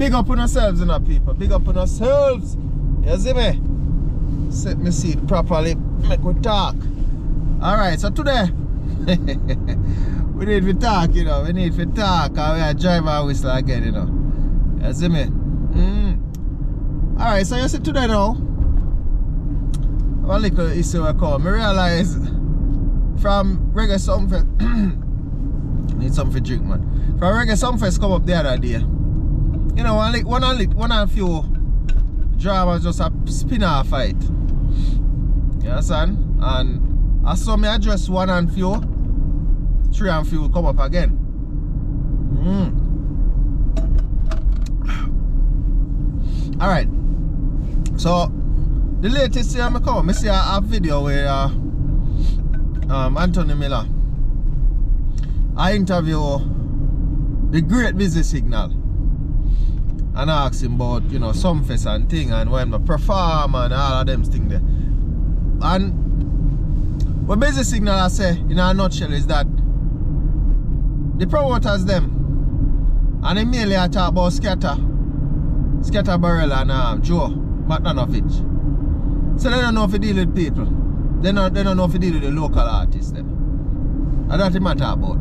big up on ourselves, you know, people. Big up on ourselves. You see me? Set me seat properly. Make we talk. Alright, so today we need to talk, you know. We need to talk. And we are drive our whistle again, you know. You see me? Alright, so you see today now. One little issue I come. I realize from reggae something. Need something to drink, man. From reggae something come up the other day. You know, one and few drama just a spin-off fight. You understand? And I saw me address one and few, three and few come up again. Alright. So the latest thing I come, I see a video where Anthony Miller I interview the great Busy Signal. And I asked him about, you know, some fest and thing and when I perform and all of them things there. And what Busy Signal I say in a nutshell is that the promoters them and they mainly talk about Skatta Barrel and Joe Matnanovich. So they don't know if they deal with people. They don't know if they deal with the local artists them. And that's what matter about.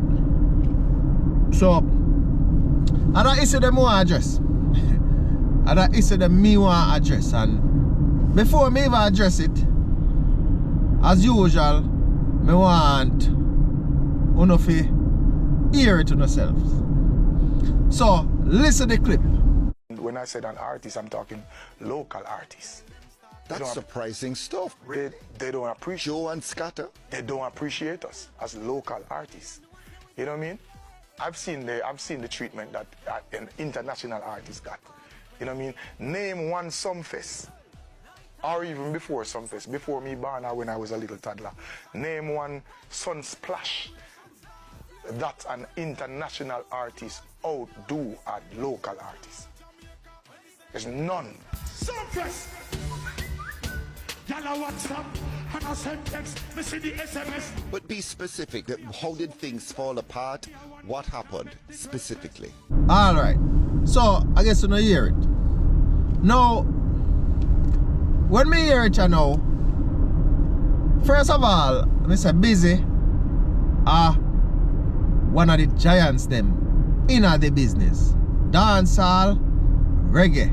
So and that issue them want address. And that issue them me want address. And before me even address it, as usual, me want you to hear it to yourselves. So listen to the clip. When I said an artist, I'm talking local artists. That's surprising stuff. They don't appreciate Joe and Skatta. They don't appreciate us as local artists. You know what I mean? I've seen the treatment that an international artist got. You know what I mean? Name one Sumfest, or even before Sumfest, before me born or when I was a little toddler. Name one Sunsplash that an international artist outdo a local artist. There's none. Sumfest! Yalla WhatsApp and I send text, me see the SMS. But be specific. How did things fall apart? What happened specifically? Alright. So I guess you don't hear it. Now when me hear it you know, first of all, I say Busy one of the giants them in the business. Dancehall, reggae.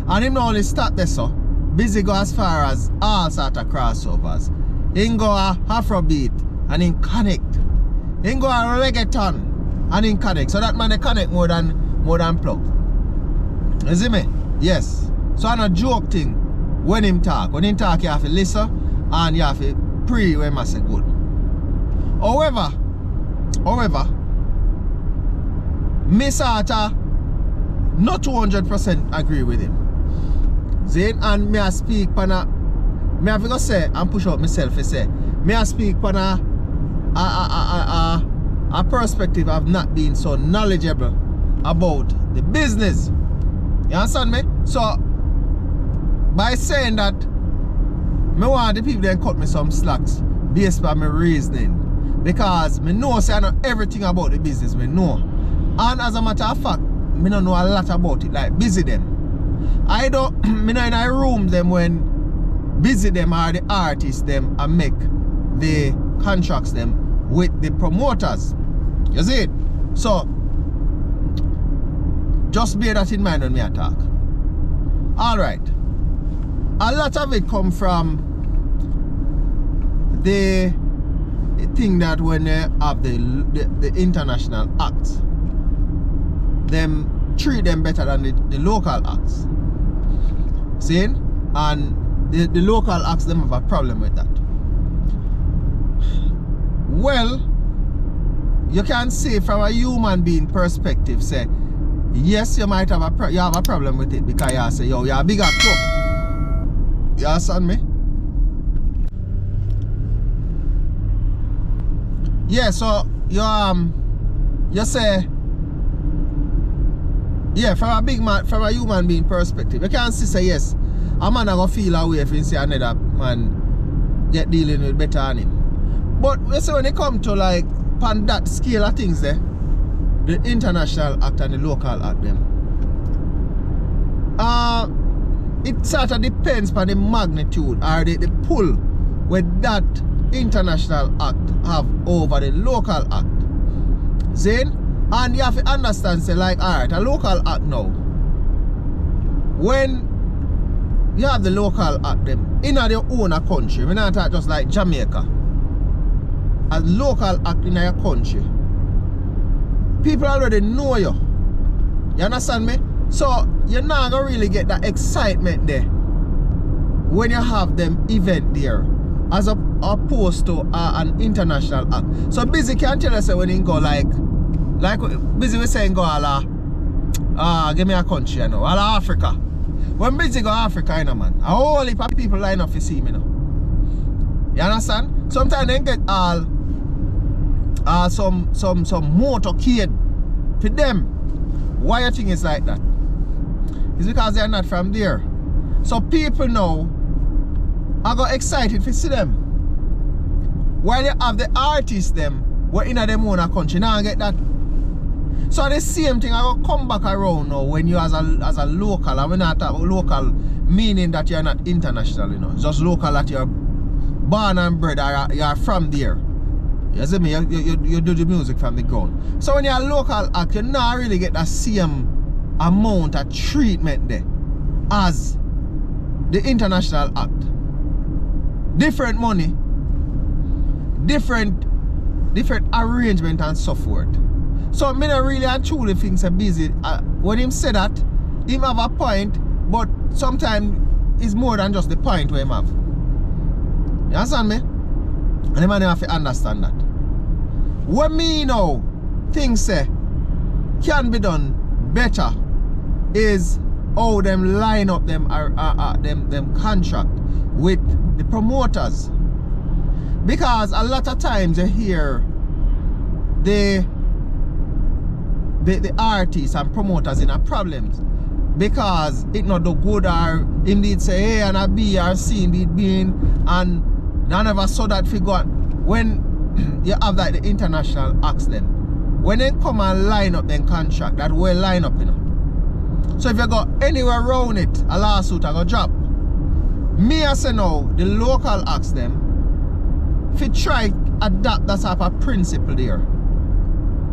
And him not only start there so. Busy go as far as all sort of crossovers. He go a Afrobeat and he connect. He go a reggaeton and he connect. So that man they connect more than plug. You see me? Yes. So I'm not joke thing when him talk. When him talk you have to listen and you have to pray when I say good. However, me sort of not 200% agree with him. Zane, and me I speak pana me have to say and push out myself and say me I speak pana a perspective of not being so knowledgeable about the business. You understand me? So by saying that me want the people then cut me some slacks based on my reasoning. Because me know say I know everything about the business, me know. And as a matter of fact, me don't know a lot about it, like Busy them. I don't, me know in a room them when Busy them are the artists them and make the contracts them with the promoters. You see it? So, just bear that in mind when me attack. Alright. A lot of it come from the thing that when they have the international acts, them treat them better than the local acts. See? And the local acts them have a problem with that. Well, you can say from a human being perspective, say, yes, you might have a problem with it because you say, yo, you're a bigger club. You understand me? Yeah, so you say, yeah, from a big man, from a human being perspective, you can't say yes, a man gonna feel away if you see another man get dealing with better than him. But you see when it come to like on that scale of things there, the international act and the local act them, it sort of depends on the magnitude or the pull where that international act have over the local act. Zane? And you have to understand, say, like, alright, a local act now. When you have the local act them in your own country, we're not talking just like Jamaica. A local act in your country, people already know you. You understand me? So you're not gonna really get that excitement there when you have them event there as opposed to an international act. So Busy can tell us when you go like Busy was saying go give me a country, you know, all Africa. When Busy go Africa, you know, man, a whole heap of people line up to see me now. You understand? Sometimes they get all some motorcade for them. Why you think it's like that? It's because they're not from there. So people now I got excited to see them. While you have the artists them were in them own country. Now I get that. So the same thing I got come back around now when you as a local, and we're not talking local meaning that you're not international, you know. Just local that you're born and bred or you're from there. You see me? You do the music from the ground. So when you're a local act, you not really get the same amount of treatment there as the international act. Different money, different arrangement and so forth. So me not really and truly think so Busy. When him say that, him have a point, but sometimes it's more than just the point where him have. You understand me? And the man have to understand that. What me know things say can be done better is how them line up them contract with the promoters. Because a lot of times you hear the artists and promoters in a problems because it not do good or indeed say hey and a B or C indeed being and I never saw that figure when you have like the international acts then when they come and line up them contract that will line up, you know. So if you go anywhere around it, a lawsuit I go drop. Me I say now the local acts them if you try adapt that type of principle there.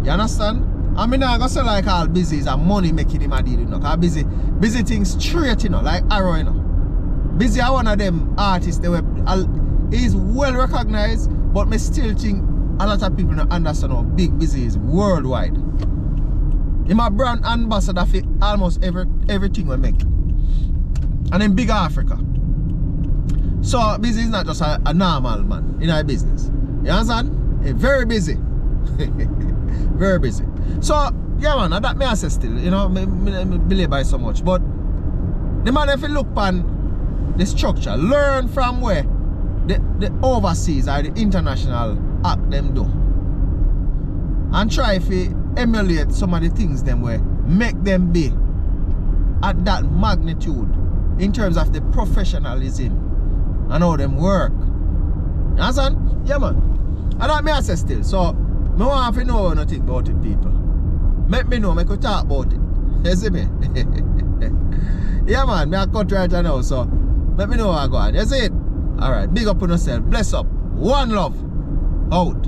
You understand? I mean I go say like all Busy is a money making him a deal, you know. Cause busy things straight, you know, like Arrow, you know. Busy are one of them artists they were he's well recognized, but me still think a lot of people don't understand how big Busy is worldwide. He's a brand ambassador for almost everything we make. And in big Africa. So Busy is not just a normal man in our business. You understand? He's very busy. Very busy. So yeah man, that me I say still, you know, me believe by so much. But the man if you look on the structure, learn from where the overseas or the international act them do. And try to emulate some of the things them where make them be at that magnitude in terms of the professionalism and how them work. You understand? Yeah man. And that me I say still. So me want to know nothing about it people. Make me know, make we talk about it. You see me? Yeah man, me I cut right now, so let me know how I go on. You see it? Alright, big up on yourself. Bless up. One love. Out.